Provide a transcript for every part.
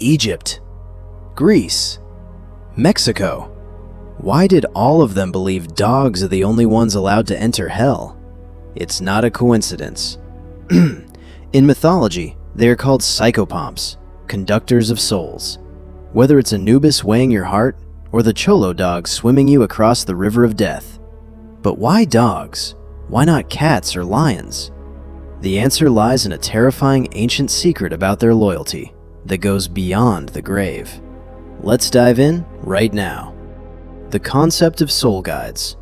Egypt, Greece, Mexico. Why did all of them believe dogs are the only ones allowed to enter hell? It's not a coincidence. In mythology, they are called Psychopomps, conductors of souls. Whether it's Anubis weighing your heart, or the Cholo dog swimming you across the river of death. But why dogs? Why not cats or lions? The answer lies in a terrifying ancient secret about their loyalty that goes beyond the grave. Let's dive in right now. The concept of soul guides.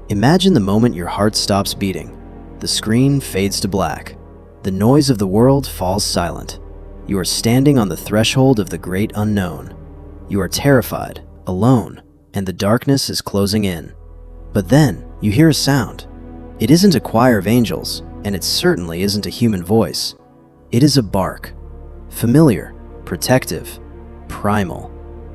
Imagine the moment your heart stops beating. The screen fades to black. The noise of the world falls silent. You are standing on the threshold of the great unknown. You are terrified, alone, and the darkness is closing in. But then, you hear a sound. It isn't a choir of angels, and it certainly isn't a human voice. It is a bark. Familiar, protective, primal.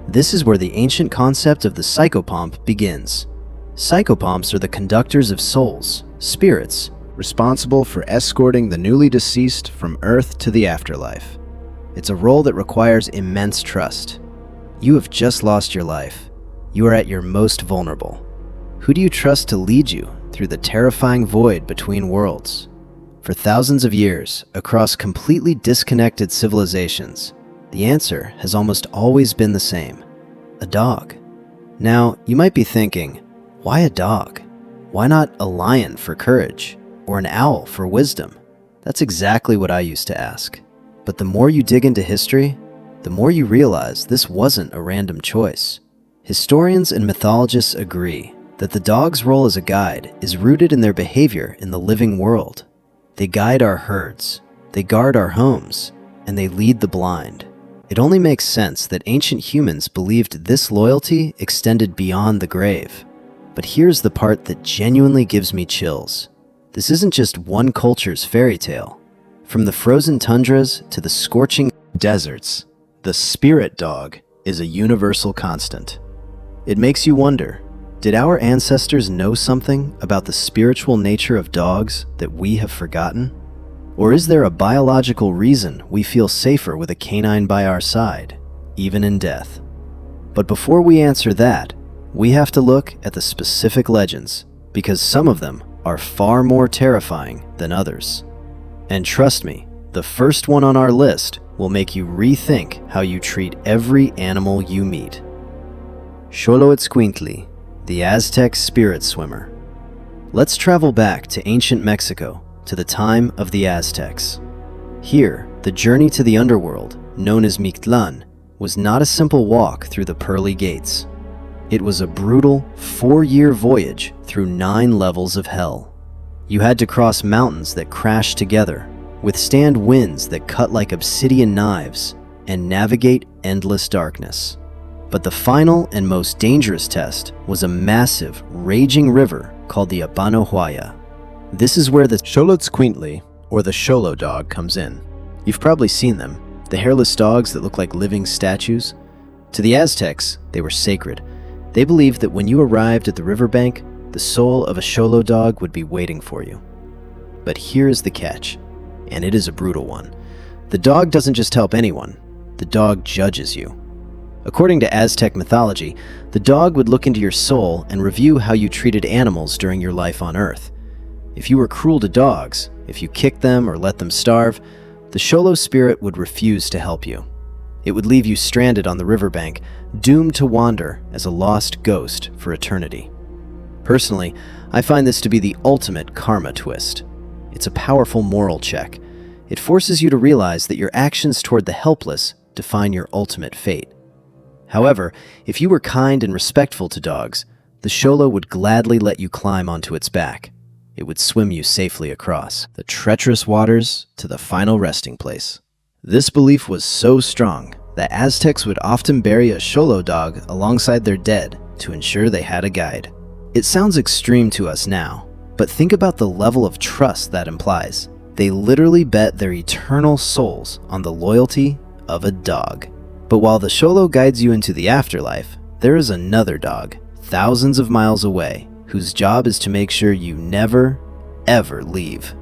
This is where the ancient concept of the psychopomp begins. Psychopomps are the conductors of souls, spirits, responsible for escorting the newly deceased from Earth to the afterlife. It's a role that requires immense trust. You have just lost your life. You are at your most vulnerable. Who do you trust to lead you through the terrifying void between worlds? For thousands of years, across completely disconnected civilizations, the answer has almost always been the same: a dog. Now, you might be thinking, why a dog? Why not a lion for courage, or an owl for wisdom? That's exactly what I used to ask. But the more you dig into history, the more you realize this wasn't a random choice. Historians and mythologists agree that the dog's role as a guide is rooted in their behavior in the living world. They guide our herds, they guard our homes, and they lead the blind. It only makes sense that ancient humans believed this loyalty extended beyond the grave. But here's the part that genuinely gives me chills. This isn't just one culture's fairy tale. From the frozen tundras to the scorching deserts, the spirit dog is a universal constant. It makes you wonder, did our ancestors know something about the spiritual nature of dogs that we have forgotten? Or is there a biological reason we feel safer with a canine by our side, even in death? But before we answer that, we have to look at the specific legends, because some of them are far more terrifying than others. And trust me, the first one on our list will make you rethink how you treat every animal you meet. Xoloitzcuintli, the Aztec spirit swimmer. Let's travel back to ancient Mexico, to the time of the Aztecs. Here, the journey to the underworld, known as Mictlán, was not a simple walk through the pearly gates. It was a brutal 4-year voyage through 9 levels of hell. You had to cross mountains that crashed together, withstand winds that cut like obsidian knives, and navigate endless darkness. But the final and most dangerous test was a massive, raging river called the Abano. This is where the Xoloitzcuintli, or the Xolo dog, comes in. You've probably seen them, the hairless dogs that look like living statues. To the Aztecs, they were sacred. They believed that when you arrived at the riverbank, the soul of a Xolo dog would be waiting for you. But here's the catch, and it is a brutal one. The dog doesn't just help anyone, the dog judges you. According to Aztec mythology, the dog would look into your soul and review how you treated animals during your life on Earth. If you were cruel to dogs, if you kicked them or let them starve, the Xolo spirit would refuse to help you. It would leave you stranded on the riverbank, doomed to wander as a lost ghost for eternity. Personally, I find this to be the ultimate karma twist. It's a powerful moral check. It forces you to realize that your actions toward the helpless define your ultimate fate. However, if you were kind and respectful to dogs, the Xolo would gladly let you climb onto its back. It would swim you safely across the treacherous waters to the final resting place. This belief was so strong that Aztecs would often bury a Xolo dog alongside their dead to ensure they had a guide. It sounds extreme to us now, but think about the level of trust that implies. They literally bet their eternal souls on the loyalty of a dog. But while the Xolo guides you into the afterlife, there is another dog, thousands of miles away, whose job is to make sure you never, ever leave.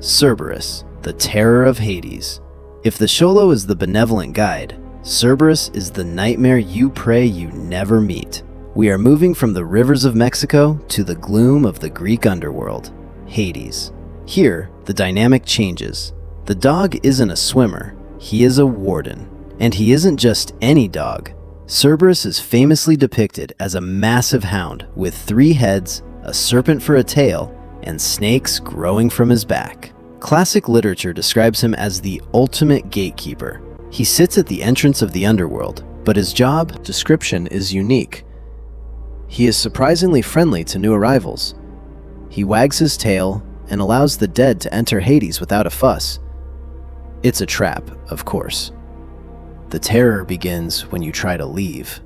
Cerberus, the terror of Hades. If the Xolo is the benevolent guide, Cerberus is the nightmare you pray you never meet. We are moving from the rivers of Mexico to the gloom of the Greek underworld, Hades. Here, the dynamic changes. The dog isn't a swimmer, he is a warden. And he isn't just any dog. Cerberus is famously depicted as a massive hound with 3 heads, a serpent for a tail, and snakes growing from his back. Classic literature describes him as the ultimate gatekeeper. He sits at the entrance of the underworld, but his job description is unique. He is surprisingly friendly to new arrivals. He wags his tail and allows the dead to enter Hades without a fuss. It's a trap, of course. The terror begins when you try to leave.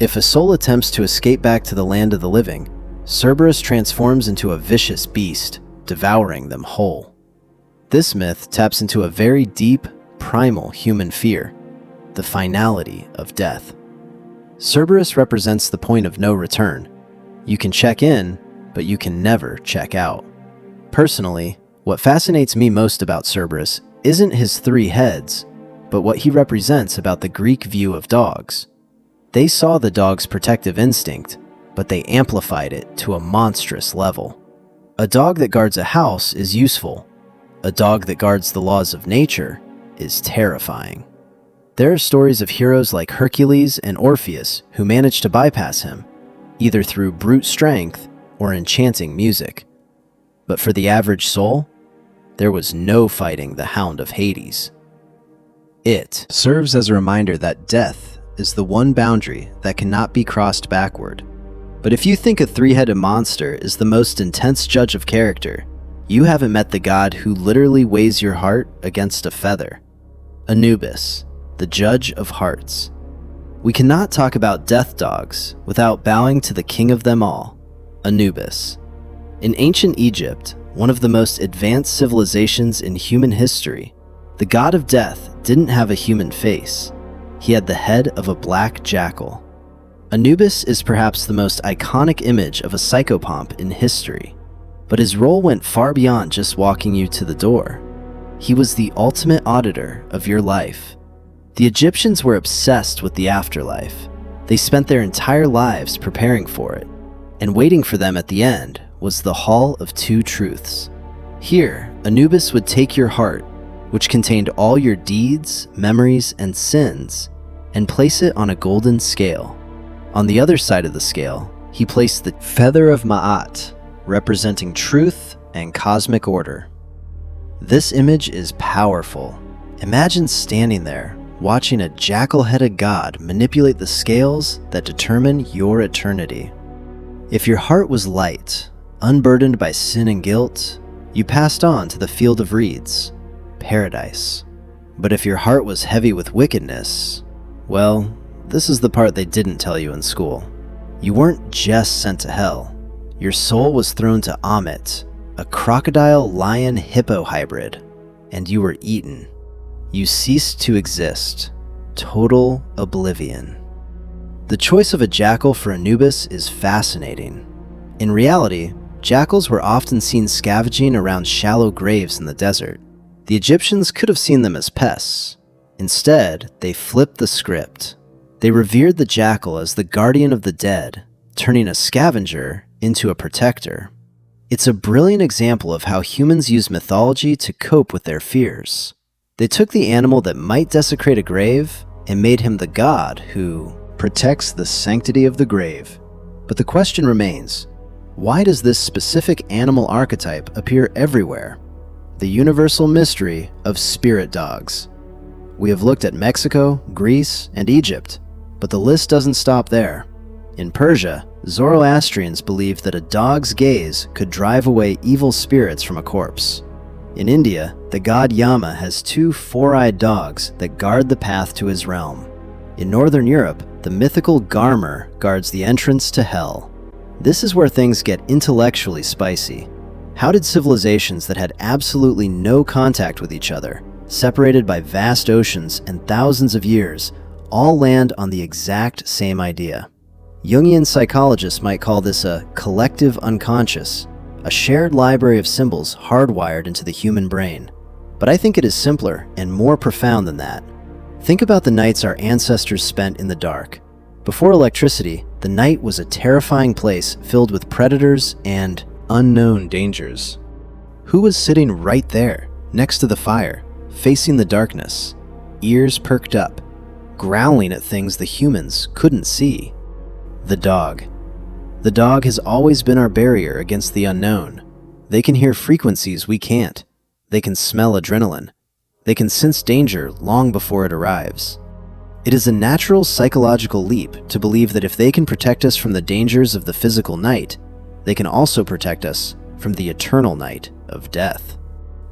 If a soul attempts to escape back to the land of the living, Cerberus transforms into a vicious beast, devouring them whole. This myth taps into a very deep, primal human fear, the finality of death. Cerberus represents the point of no return. You can check in, but you can never check out. Personally, what fascinates me most about Cerberus isn't his 3 heads, but what he represents about the Greek view of dogs. They saw the dog's protective instinct, but they amplified it to a monstrous level. A dog that guards a house is useful. A dog that guards the laws of nature is terrifying. There are stories of heroes like Hercules and Orpheus who managed to bypass him, either through brute strength or enchanting music. But for the average soul, there was no fighting the Hound of Hades. It serves as a reminder that death is the one boundary that cannot be crossed backward. But if you think a 3-headed monster is the most intense judge of character, you haven't met the god who literally weighs your heart against a feather. Anubis, the judge of hearts. We cannot talk about death dogs without bowing to the king of them all, Anubis. In ancient Egypt, one of the most advanced civilizations in human history, the god of death didn't have a human face. He had the head of a black jackal. Anubis is perhaps the most iconic image of a psychopomp in history, but his role went far beyond just walking you to the door. He was the ultimate auditor of your life. The Egyptians were obsessed with the afterlife. They spent their entire lives preparing for it, and waiting for them at the end was the Hall of Two Truths. Here, Anubis would take your heart, which contained all your deeds, memories, and sins, and place it on a golden scale. On the other side of the scale, he placed the feather of Ma'at, representing truth and cosmic order. This image is powerful. Imagine standing there, watching a jackal-headed god manipulate the scales that determine your eternity. If your heart was light, unburdened by sin and guilt, you passed on to the field of reeds, paradise. But if your heart was heavy with wickedness, well, this is the part they didn't tell you in school. You weren't just sent to hell. Your soul was thrown to Amit, a crocodile-lion-hippo hybrid, and you were eaten. You ceased to exist. Total oblivion. The choice of a jackal for Anubis is fascinating. In reality, jackals were often seen scavenging around shallow graves in the desert. The Egyptians could have seen them as pests. Instead, they flipped the script. They revered the jackal as the guardian of the dead, turning a scavenger into a protector. It's a brilliant example of how humans use mythology to cope with their fears. They took the animal that might desecrate a grave and made him the god who protects the sanctity of the grave. But the question remains, why does this specific animal archetype appear everywhere? The universal mystery of spirit dogs. We have looked at Mexico, Greece, and Egypt, but the list doesn't stop there. In Persia, Zoroastrians believed that a dog's gaze could drive away evil spirits from a corpse. In India, the god Yama has 2 4-eyed dogs that guard the path to his realm. In Northern Europe, the mythical Garmer guards the entrance to hell. This is where things get intellectually spicy. How did civilizations that had absolutely no contact with each other, separated by vast oceans and thousands of years, all land on the exact same idea? Jungian psychologists might call this a collective unconscious, a shared library of symbols hardwired into the human brain. But I think it is simpler and more profound than that. Think about the nights our ancestors spent in the dark. Before electricity, the night was a terrifying place filled with predators and unknown dangers. Who was sitting right there, next to the fire, facing the darkness, ears perked up, growling at things the humans couldn't see? The dog. The dog has always been our barrier against the unknown. They can hear frequencies we can't. They can smell adrenaline. They can sense danger long before it arrives. It is a natural psychological leap to believe that if they can protect us from the dangers of the physical night, they can also protect us from the eternal night of death.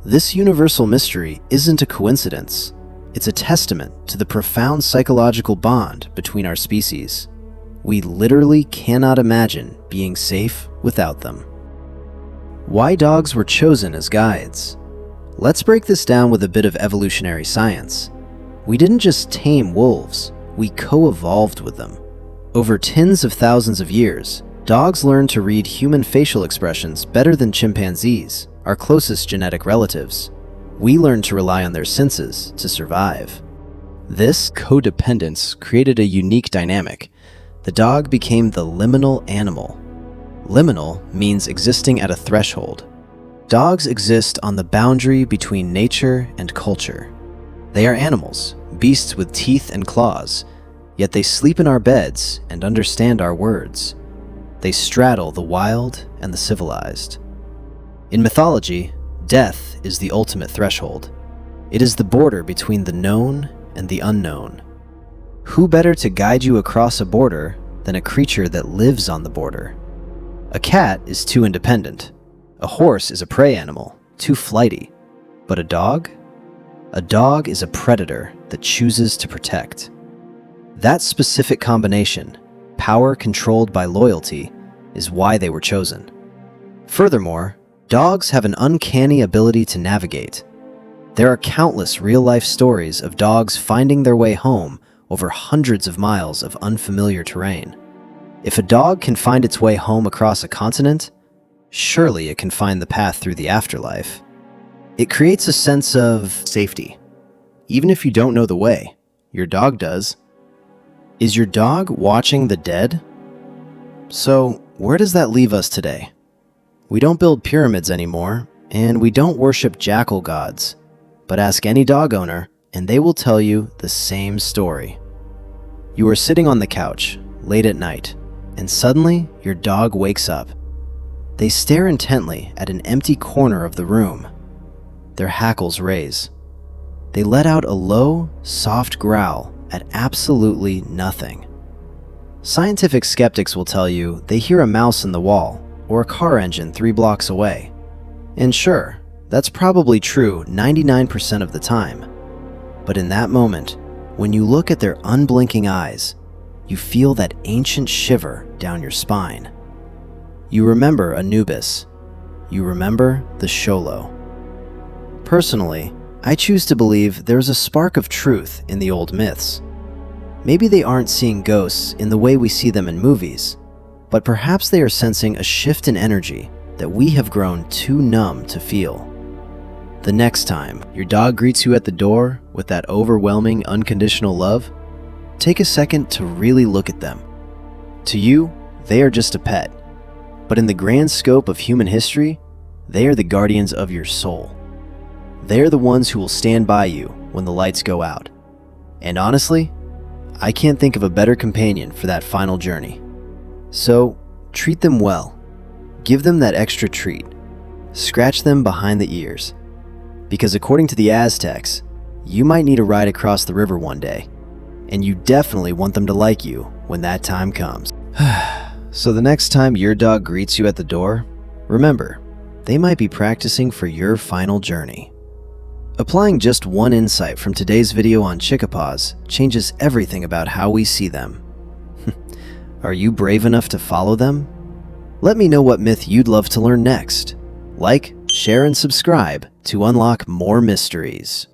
This universal mystery isn't a coincidence. It's a testament to the profound psychological bond between our species. We literally cannot imagine being safe without them. Why dogs were chosen as guides? Let's break this down with a bit of evolutionary science. We didn't just tame wolves, we co-evolved with them. Over tens of thousands of years, dogs learned to read human facial expressions better than chimpanzees, our closest genetic relatives. We learned to rely on their senses to survive. This codependence created a unique dynamic. The dog became the liminal animal. Liminal means existing at a threshold. Dogs exist on the boundary between nature and culture. They are animals, beasts with teeth and claws, yet they sleep in our beds and understand our words. They straddle the wild and the civilized. In mythology, death is the ultimate threshold. It is the border between the known and the unknown. Who better to guide you across a border than a creature that lives on the border? A cat is too independent. A horse is a prey animal, too flighty. But a dog? A dog is a predator that chooses to protect. That specific combination, power controlled by loyalty, is why they were chosen. Furthermore, dogs have an uncanny ability to navigate. There are countless real-life stories of dogs finding their way home over hundreds of miles of unfamiliar terrain. If a dog can find its way home across a continent, surely it can find the path through the afterlife. It creates a sense of safety. Even if you don't know the way, your dog does. Is your dog watching the dead? So, where does that leave us today? We don't build pyramids anymore, and we don't worship jackal gods. But ask any dog owner, and they will tell you the same story. You are sitting on the couch, late at night, and suddenly your dog wakes up. They stare intently at an empty corner of the room. Their hackles raise. They let out a low, soft growl at absolutely nothing. Scientific skeptics will tell you they hear a mouse in the wall or a car engine 3 blocks away. And sure, that's probably true 99% of the time. But in that moment, when you look at their unblinking eyes, you feel that ancient shiver down your spine. You remember Anubis. You remember the Xolo. Personally, I choose to believe there's a spark of truth in the old myths. Maybe they aren't seeing ghosts in the way we see them in movies, but perhaps they are sensing a shift in energy that we have grown too numb to feel. The next time your dog greets you at the door with that overwhelming, unconditional love, take a second to really look at them. To you, they are just a pet. But in the grand scope of human history, they are the guardians of your soul. They are the ones who will stand by you when the lights go out. And honestly, I can't think of a better companion for that final journey. So, treat them well. Give them that extra treat. Scratch them behind the ears. Because according to the Aztecs, you might need a ride across the river one day, and you definitely want them to like you when that time comes. So the next time your dog greets you at the door, remember, they might be practicing for your final journey. Applying just one insight from today's video on ChickaPaws changes everything about how we see them. Are you brave enough to follow them? Let me know what myth you'd love to learn next. Like, share, and subscribe to unlock more mysteries.